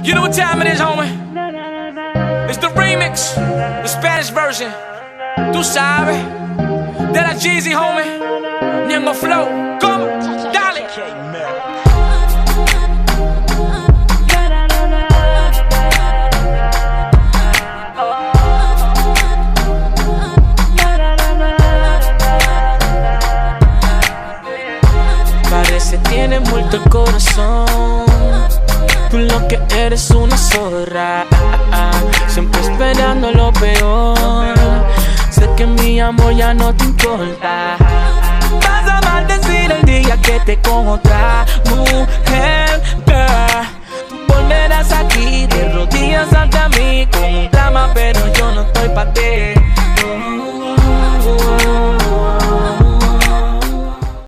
You know what time it is, homie? It's the remix, the Spanish version. Tú sabes, de la Jeezy, homie. Ñengo Flow, ¿cómo? Dale. Parece tiene muerto el corazón. Tú lo que eres una zorra, siempre esperando lo peor. Sé que mi amor ya no te importa. Vas a maldecir el día que te con otra.